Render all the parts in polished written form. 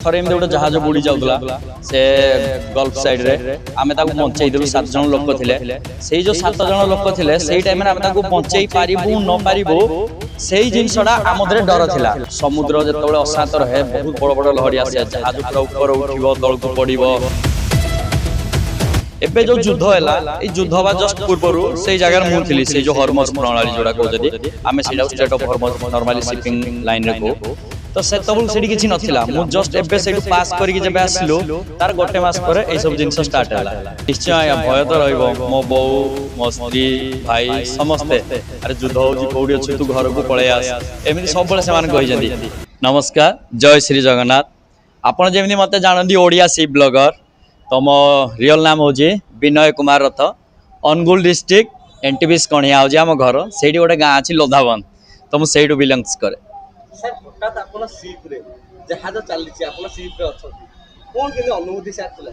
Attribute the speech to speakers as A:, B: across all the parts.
A: थरे एमती गोटे जहाज बुड़ी जाऊला से गल्फ साइड रे आमे ताको बंचई देलु 7 जन लोक थिले सेई जो 7 जन लोक थिले सेई टाइम रे आमे ताको बंचई पारिबु न पारिबु सेई जिनसडा आमदरे डर थिला। समुद्र जेतबेले अशांत रहे बहुत बड़ बड़ लहरी आसे जहाज पूरा ऊपर उठिबो तळकु पडिबो। एबे जो युद्ध हैला ए युद्ध बा जस्ट पूर्वरु सेई जगह मु थिली से जो हॉर्मस प्रणाली जोडा को जदी आमे सेडा state of Hormuz normally shipping line रे को तो से तबल सेडी किछि नथिला मु जस्ट एबे सेडु पास करि के जेबे आसलो तार गोटे मास पर ए सब जिंस स्टार्ट हैला। निश्चय या भय तो रहइबो मो बौ मो स्त्री भाई समस्ते अरे युद्ध होजी कोडी अछि तू घर को पळे आस एमिति सब बळे समान कहि जंदी। नमस्कार जय श्री जगन्नाथ। आपण जेमिति मते जानंदी ओडिया सी ब्लॉगर तो मो रियल नाम होजी विनय कुमार रथ अनुगुल डिस्ट्रिक्ट एनटीपी कणिया होजी हम घर सेडी गोटे गाँ अछि लोधावन तो मु सेडु बिलोंग्स करे।
B: सर हठात आपण सीप रे जहाज चलीची आपण सीप रे अछती कोन केने अनुभूति से आतला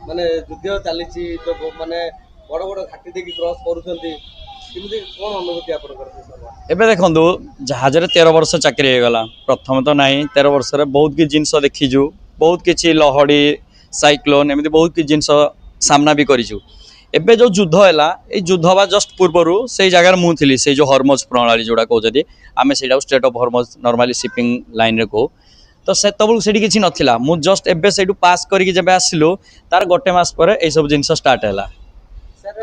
B: माने युद्ध चलीची तो माने बड़ बड़ घाटी देकी क्रॉस करूछंती किमि कोन अनुभूति आपण करते सर?
A: एबे देखंदु जहाज रे 13 वर्ष चाकरी हे गला प्रथम तो नाही 13 वर्ष रे बहुत कि जिंस देखिजु बहुत किछि लहड़ी साइक्लोन एमती बहुत कि जिंस सामना भी करिजु। एबे जो युद्ध हैला ए युद्ध बा जस्ट पूर्वरु सेई जगह मु थिली से जो हॉर्मस प्रणाली जोडा को जदी आमे सेडा state of Hormuz normally shipping line रे को तो से तबल सेडी किछि नथिला मु जस्ट एबे सेडु पास करि के जेबे आसिलो तार गोटे मास पर ए सब जिंस स्टार्ट हैला।
B: सर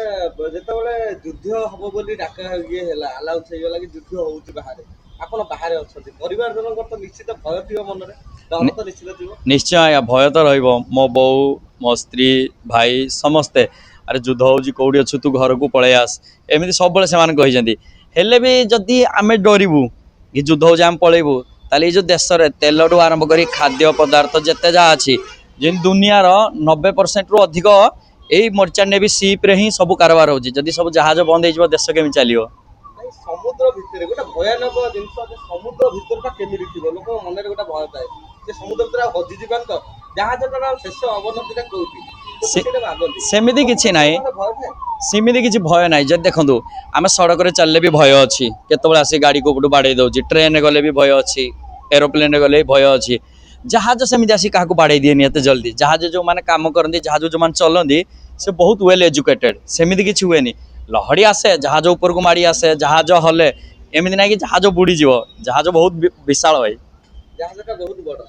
B: जेतबेले युद्ध हबो बोली डाका ये हैला अलाउंस हे गला कि युद्ध होउची बाहर आपण बाहर अछथि परिवार जनक तो निश्चित भय थियो मन रे डर तो निश्चित थियो।
A: निश्चय भय तो रहइबो मो बौ मो स्त्री भाई समस्ते अरे युद्ध होजी कोडी अछि तू घर को पळे आस एमिति सब बळे समान कहि जंदी हेले भी जदी आमे डरिबु कि युद्ध होजी हम पळेबु ताले जो देश रे तेलडू आरंभ करी खाद्य पदार्थ जते जा अछि जिन दुनिया रो 90% रु अधिक एई मर्चेंट नेवी शिप रे ही सब कारबार होजी जदी सब जहाज बंद हेजबो देश केमि चलियो।
B: समुद्र भितर गोटे भयानक जिनस समुद्र भितरटा केमि थिबो लोक मन रे गोटे भय थाए जे समुद्र भितर हजि जिबान तो जहाजटा शेष अवनतिटा कोउठी सेमिति किछि नाही सेमिति किछि भय नाही जे देखंदु आमे सड़क रे चलले भी भय अछि केतबेला आसी गाड़ी को पुटु बाडे दउची ट्रेन रे गले भी भय अछि एरोप्लेन रे गले भय अछि जहाज सेमिति आसी काहा को बाडे दिएनी एते जल्दी जहाज जो माने काम करंदी जहाज जो मान चलंदी से बहुत वेल एजुकेटेड सेमिति किछि हुएनी लहड़ी आसे जहाज ऊपर को माडी आसे जहाज हले एमिति नाही कि जहाज बुडी जीवो जहाज बहुत विशाल होय जहाजटा बहुत बड़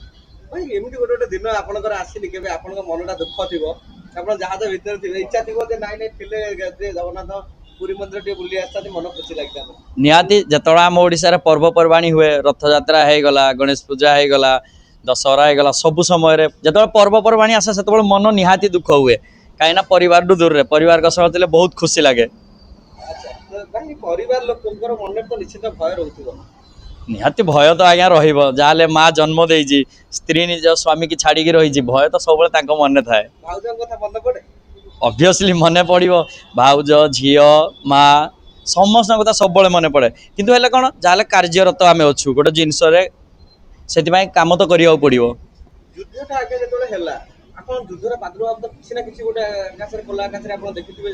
B: भाई एमिति गोटे दिन आपनकर आसीली केबे आपनक मनटा दुख थिबो आपण जहाज भीतर थिबे इच्छा थिबो जे नाइ नाइ थिले जगन्नाथ पुरी मंदिर टे बुली आस्ता मन खुशी लागता
A: निहाती जतरा हम ओडिसा रे पर्व परवाणी हुए रथ यात्रा हे गला गणेश पूजा हे गला दशहरा हे गला सब समय रे जतरा पर्व परवाणी आसे सेतबेल मन निहाती दुख हुए काइना परिवार दु दूर रे परिवार का सह थिले बहुत खुशी लागे।
B: अच्छा तो भाई परिवार लोकंकर मन तो निश्चित भय रहउथिबो
A: निहाती भय तो आज्ञा रहिबो जाले मां जन्म देइजी स्त्री निज स्वामी की छाड़ी की रहिजी भय तो सब तांको मन थाए
B: भाउजन कथा मन पड़े
A: ऑब्वियसली मन पड़िबो भाउज झियो मां समस्त कथा सब बळे मन पड़े किंतु हेले कोन जाले कार्यरत आमे अछु गोटे जिंस रे सेति भाई काम तो करियो पड़िबो।
B: युद्धटा आगे जेतोले हैला आपण युद्धरा पाद्रभाव तो किछि ना किछि गोटे आकाशरे कोला आकाशरे आपण देखिथिबे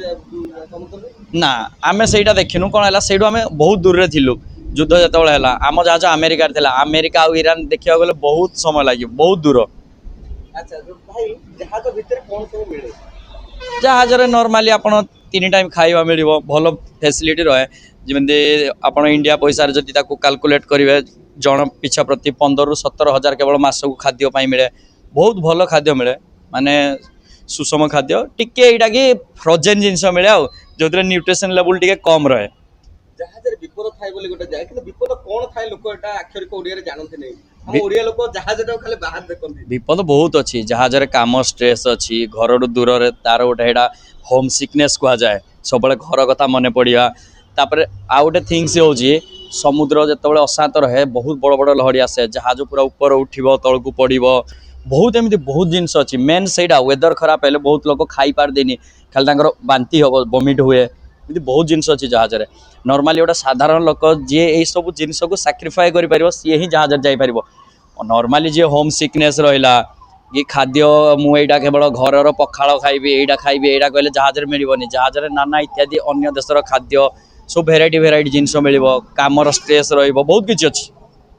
B: समुद्र
A: ना आमे सेटा देखिनु कोन हैला सेडु आमे बहुत दूर रे थिलु युद्ध जेतबेले हैला आम जहाज अमेरिका रे थिला अमेरिका और ईरान देखिया गेले बहुत समय लागि बहुत दूर।
B: अच्छा तो भाई जहाज भीतर कोन सब मिले
A: जहाज रे नॉर्मली आपण 3 टाइम खाइबा मिलिबो भलो फैसिलिटी रहे जेमंदे आपण इंडिया पैसा रे जति ताको कैलकुलेट करिवे जण पिछा प्रति 15 रु 17 हजार केवल मास को खाद्य पाई मिले बहुत भलो खाद्य मिले माने सुषम खाद्य टिके एटा कि फ्रोजन जिंस मिले आ जोतरे न्यूट्रिशन लेवल टिके कम रहे।
B: जहाज रे विपद थाई बोली गोटे जाय कि विपद कोन थाई लोक एटा अक्षर को ओडिया रे जानथि नै हम ओडिया लोक जहाजटा खाली बाहर देखंती
A: विपद बहुत अछि जहाज रे काम स्ट्रेस अछि घर रु दूर रे तार गोटे एटा होम सिकनेस को जाय सबले घर कथा मने पड़िया तापर आ गोटे थिंग्स होजी समुद्र जेतबेले अशांत रहे बहुत बड़ बड़ लहड़ी आसे जहाज पूरा ऊपर उठिबो तळकु पडिबो बहुत एमती बहुत जिंस अछि मेन सेडा वेदर खराब हेले बहुत लोक खाई पार देनी खाली तांकर बांती हो वोमिट हुए एमती बहुत जिंस अछि जहाज रे नॉर्मली ओटा साधारण लोक जे ए सब जिंस को सैक्रिफाई करि परिबो से ही जहाज जाई परिबो नॉर्मली जे होम सिकनेस रहिला ये खाद्य मु एटा केवल घर पखाल खाइबी एटा खाइबी एटा कहले जहाज रे मिलिबोनी जहाज रे नाना इत्यादि अन्य देशर खाद्य सब भेराइटी जिंस मिलिबो कामर स्ट्रेस रहिबो बहुत किछि अछि।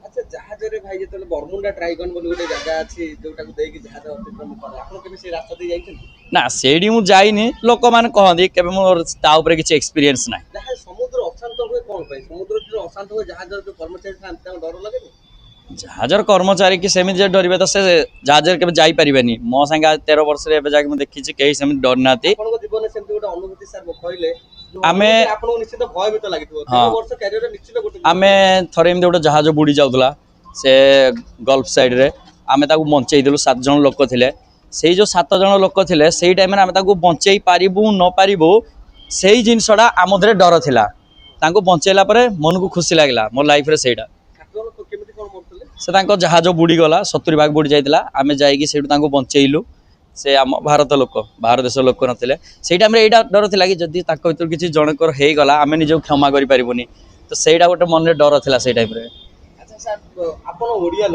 B: अच्छा ଜାହାଜରେ ଭାଇ ଯେତେବେଳେ ବରମୁଣ୍ଡା ଟ୍ରାଇଗନ୍ ବୋଲି ଗୋଟେ ଜାଗା ଅଛି ଯୋଉଟାକୁ ଦେଇକି ଜାହାଜ ଅତିକ୍ରମ କରେ, ଆପଣ କେବେ ସେଇ ରାସ୍ତା ଦେଇ ଯାଇଛନ୍ତି?
A: ନା ସେଇଠି ମୁଁ ଯାଇନି, ଲୋକମାନେ କହନ୍ତି, କେବେ ମୋର ତା ଉପରେ କିଛି ଏକ୍ସପିରିଏନ୍ସ ନାହିଁ।
B: ଯାହା ସମୁଦ୍ର ଅଶାନ୍ତ ହୁଏ କଣ ପାଇଁ? ସମୁଦ୍ର ଯେତେବେଳେ ଅଶାନ୍ତ ହୁଏ ଜାହାଜର ଯୋଉ କର୍ମଚାରୀ ଥାନ୍ତି ତାଙ୍କୁ ଡର ଲାଗେନି?
A: ଜାହାଜର କର୍ମଚାରୀ କି ସେମିତି ଯେ ଡରିବେ ତ ସେ ଜାହାଜରେ କେବେ ଯାଇପାରିବେନି। ମୋ ସାଙ୍ଗେ 13 ବର୍ଷରେ ଏବେ ଯାକେ ମୁଁ ଦେଖିଛି କେହି ସେମିତି ଡରି ନାହାନ୍ତି।
B: ଆପଣଙ୍କ ଜୀବନରେ ସେମିତି ଗୋଟେ ଅନୁଭୂତି ସାର୍ କହିଲେ,
A: ଆମେ
B: ଆପଣଙ୍କୁ ନିଶ୍ଚିତ ଭୟଭୀତ ଲାଗିଥିବ।
A: ହଁ
B: 13 ବର୍ଷ କ୍ୟାରିୟରରେ ନିଶ୍ଚିତ ଗୋଟେ
A: ଆମେ ଥରେ ଏମିତି ଗୋଟେ ଜାହାଜ ବୁଡ଼ି ଯାଉଥିଲା ସେ ଗଲ୍ଫ ସାଇଡରେ, ଆମେ ତାକୁ ବଞ୍ଚେଇଦେଲୁ। 7 ଜଣ ଲୋକ ଥିଲେ। ସେଇ ଯେଉଁ 7 ଜଣ ଲୋକ ଥିଲେ ସେଇ ଟାଇମରେ ଆମେ ତାକୁ ବଞ୍ଚେଇ ପାରିବୁ ନ ପାରିବୁ ସେଇ ଜିନିଷଟା ଆମ ଦେହରେ ଡର ଥିଲା। ତାଙ୍କୁ ବଞ୍ଚେଇଲା ପରେ ମନକୁ ଖୁସି ଲାଗିଲା ମୋ ଲାଇଫରେ। ସେଇଟା
B: କେମିତି କଣ କରୁଥିଲେ?
A: ସେ ତାଙ୍କ ଜାହାଜ ବୁଡ଼ିଗଲା, 70 ଭାଗ ବୁଡ଼ି ଯାଇଥିଲା। ଆମେ ଯାଇକି ସେଇଠୁ ତାଙ୍କୁ ବଞ୍ଚେଇଲୁ। ସେ ଆମ ଭାରତ ଲୋକ, ବାହାର ଦେଶ ଲୋକ ନଥିଲେ। ସେଇ ଟାଇମରେ ଏଇଟା ଡର ଥିଲା କି ଯଦି ତାଙ୍କ ଭିତରୁ କିଛି ଜଣଙ୍କର ହେଇଗଲା ଆମେ ନିଜକୁ କ୍ଷମା କରିପାରିବୁନି। ତ ସେଇଟା ଗୋଟେ ମନରେ ଡର ଥିଲା ସେଇ ଟାଇମରେ।
B: ଆଚ୍ଛା ସାର୍, ଆପଣ ଓଡ଼ିଆ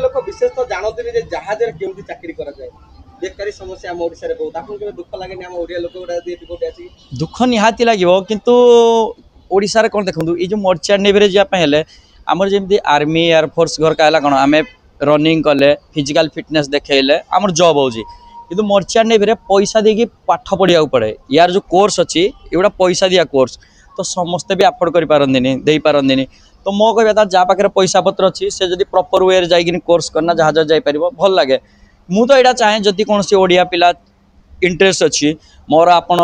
B: ଲୋକ ବିଶେଷତଃ ଜାଣନ୍ତିନି ଯେ ଜାହାଜରେ କେଉଁଠି ଚାକିରି କରାଯାଏ। ବେକାରୀ ସମସ୍ୟା ଆମ ଓଡ଼ିଶାରେ ବହୁତ। ଆପଣଙ୍କୁ କେବେ ଦୁଃଖ ଲାଗେନି ଆମ ଓଡ଼ିଆ ଲୋକ ଗୁଡ଼ା ଯଦି ଏଠି କୋଉଠି ଆସିକି?
A: ଦୁଃଖ ନିହାତି ଲାଗିବ, କିନ୍ତୁ ଓଡ଼ିଶାରେ କ'ଣ ଦେଖନ୍ତୁ, ଏଇ ଯେଉଁ ମର୍ଚାଣ୍ଟ ନେଭିରେ ଯିବା ପାଇଁ ହେଲେ ଆମର ଯେମିତି ଆର୍ମି ଏୟାରଫୋର୍ସ ଘରକା ହେଲା କ'ଣ, ଆମେ ରନିଂ କଲେ ଫିଜିକାଲ ଫିଟନେସ୍ ଦେଖେଇଲେ ଆମର ଜବ୍ ହେଉଛି। କିନ୍ତୁ ମର୍ଚାଣ୍ଟ ନେଭିରେ ପଇସା ଦେଇକି ପାଠ ପଢ଼ିବାକୁ ପଡ଼େ। ୟାର ଯେଉଁ କୋର୍ସ ଅଛି ଏଗୁଡ଼ା ପଇସା ଦିଆ କୋର୍ସ, ତ ସମସ୍ତେ ବି ଆଫୋର୍ଡ କରିପାରନ୍ତିନି, ଦେଇପାରନ୍ତିନି। ତ ମୋ କହିବା କଥା ଯାହା ପାଖରେ ପଇସା ପତ୍ର ଅଛି ସେ ଯଦି ପ୍ରପର ୱେରେ ଯାଇକିନି କୋର୍ସ କରିନା ଜାହାଜ ଯାଇପାରିବ, ଭଲ ଲାଗେ। ମୁଁ ତ ଏଇଟା ଚାହେଁ ଯଦି କୌଣସି ଓଡ଼ିଆ ପିଲା ଇଣ୍ଟରେଷ୍ଟ ଅଛି ମୋର, ଆପଣ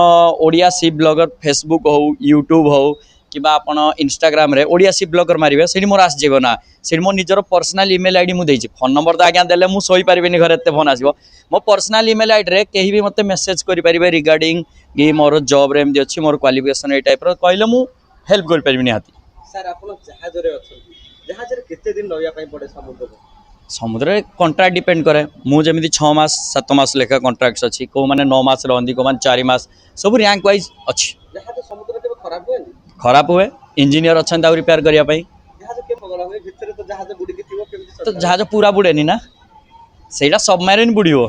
A: ଓଡ଼ିଆ ସି ବ୍ଲଗର ଫେସବୁକ୍ ହଉ, ୟୁଟ୍ୟୁବ୍ ହଉ କିମ୍ବା ଆପଣ ଇନଷ୍ଟାଗ୍ରାମରେ ଓଡ଼ିଆ ସି ବ୍ଲଗର ମାରିବେ, ସେଇଠି ମୋର ଆସିଯିବ ନା। ସେଇଠି ମୋ ନିଜର ପର୍ସନାଲ ଇମେଲ୍ ଆଇଡ଼ି ମୁଁ ଦେଇଛି। ଫୋନ୍ ନମ୍ବର ତ ଆଜ୍ଞା ଦେଲେ ମୁଁ ଶୋଇପାରିବିନି, ଘରେ ଏତେ ଫୋନ୍ ଆସିବ। ମୋ ପର୍ସନାଲ ଇମେଲ୍ ଆଇଡ଼ିରେ କେହି ବି ମୋତେ ମେସେଜ୍ କରିପାରିବେ ରିଗାର୍ଡ଼ିଂ କି ମୋର ଜବ୍ରେ ଏମିତି ଅଛି, ମୋର କ୍ୱାଲିଫିକେସନ୍ ଏଇ ଟାଇପ୍ର କହିଲେ ମୁଁ ହେଲ୍ପ କରିପାରିବି ନିହାତି।
B: ସାର୍ ଆପଣ ଜାହାଜରେ ଅଛନ୍ତି, ଜାହାଜରେ କେତେ ଦିନ ରହିବା ପାଇଁ ପଡ଼େ ସମୁଦ୍ରରେ?
A: ସମୁଦ୍ରରେ କଣ୍ଟ୍ରାକ୍ଟ ଡିପେଣ୍ଡ କରେ। ମୁଁ ଯେମିତି 6 ମାସ 7 ମାସ ଲେଖା କଣ୍ଟ୍ରାକ୍ଟ ଅଛି, କେଉଁମାନେ 9 ମାସ ରହନ୍ତି, କେଉଁମାନେ 4 ମାସ, ସବୁ ର୍ୟାଙ୍କ ୱାଇଜ୍ ଅଛି।
B: ଜାହାଜ ସମୁଦ୍ର କେବେ ଖରାପ ହୁଏନି?
A: ଖରାପ ହୁଏ, ଇଞ୍ଜିନିୟର ଅଛନ୍ତି ତାକୁ ରିପେୟାର କରିବା ପାଇଁ।
B: ଜାହାଜ କେବେ ଗଲା ହୁଏ ଭିତରେ ତ ଜାହାଜ ବୁଡ଼ିକି ଥିବ, କେମିତି
A: ତ ଜାହାଜ ପୁରା ବୁଡ଼େନି ନା, ସେଇଟା ସବମାରିନ୍ ବୁଡ଼ିବ।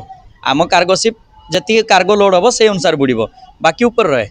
A: ଆମ କାର୍ଗୋ ସିପ୍ ଯେତିକି କାର୍ଗୋ ଲୋଡ୍ ହେବ ସେଇ ଅନୁସାରେ ବୁଡ଼ିବ, ବାକି ଉପରେ ରହେ।